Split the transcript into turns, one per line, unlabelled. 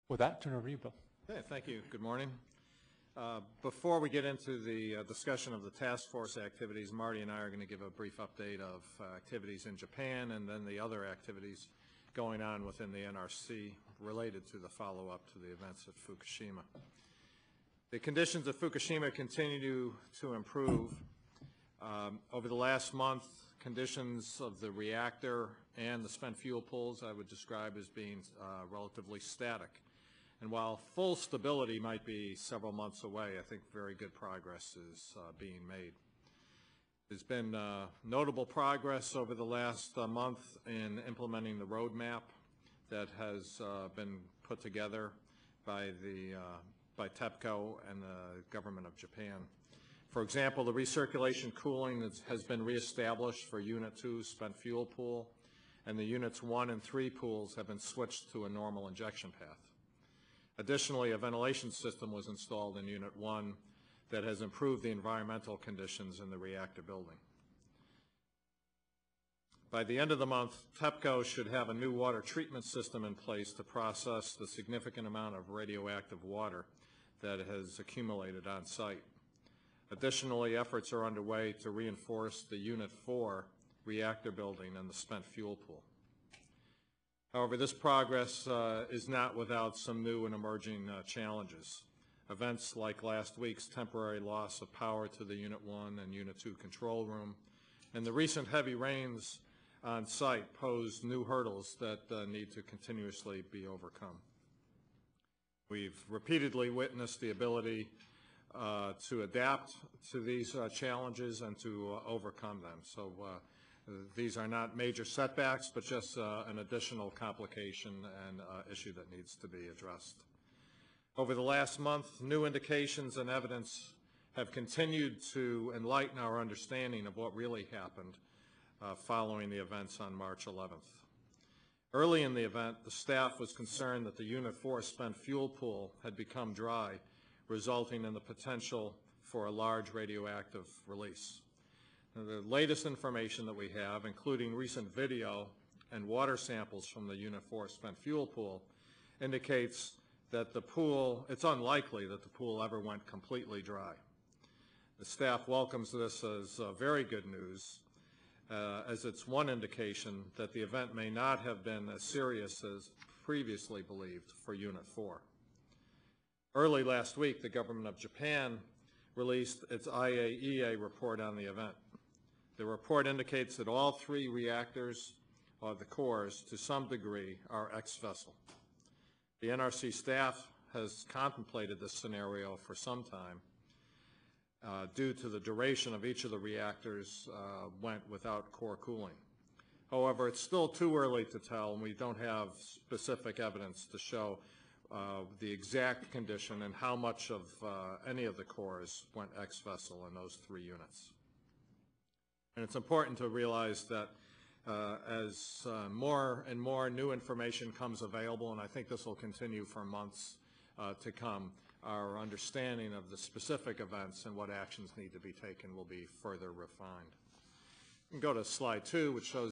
With that, turn over to you, Bill.
Okay, thank you. Good morning. Before we get into the discussion of the task force activities, Marty and I are going to give a brief update of activities in Japan and then the other activities going on within the NRC related to the follow-up to the events at Fukushima. The conditions at Fukushima continue to improve. Over the last month, conditions of the reactor and the spent fuel pools I would describe as being relatively static. And while full stability might be several months away, I think very good progress is being made. There's been notable progress over the last month in implementing the roadmap that has been put together by TEPCO and the government of Japan. For example, the recirculation cooling has been reestablished for Unit 2's spent fuel pool, and the Units 1 and 3 pools have been switched to a normal injection path. Additionally, a ventilation system was installed in Unit 1 that has improved the environmental conditions in the reactor building. By the end of the month, TEPCO should have a new water treatment system in place to process the significant amount of radioactive water that has accumulated on site. Additionally, efforts are underway to reinforce the Unit 4 reactor building and the spent fuel pool. However, this progress is not without some new and emerging challenges. Events like last week's temporary loss of power to the Unit 1 and Unit 2 control room and the recent heavy rains on site pose new hurdles that need to continuously be overcome. We've repeatedly witnessed the ability to adapt to these challenges and to overcome them. So these are not major setbacks, but just an additional complication and issue that needs to be addressed. Over the last month, new indications and evidence have continued to enlighten our understanding of what really happened following the events on March 11th. Early in the event, the staff was concerned that the Unit 4 spent fuel pool had become dry, resulting in the potential for a large radioactive release. The latest information that we have, including recent video and water samples from the Unit 4 spent fuel pool, indicates that the pool, it's unlikely that the pool ever went completely dry. The staff welcomes this as very good news, as it's one indication that the event may not have been as serious as previously believed for Unit 4. Early last week, the government of Japan released its IAEA report on the event. The report indicates that all 3 reactors, or the cores, to some degree, are ex-vessel. The NRC staff has contemplated this scenario for some time due to the duration of each of the reactors went without core cooling. However, it's still too early to tell, and we don't have specific evidence to show the exact condition and how much of any of the cores went ex-vessel in those 3 units. And it's important to realize that as more and more new information comes available, and I think this will continue for months to come, our understanding of the specific events and what actions need to be taken will be further refined. You can go to slide 2, which shows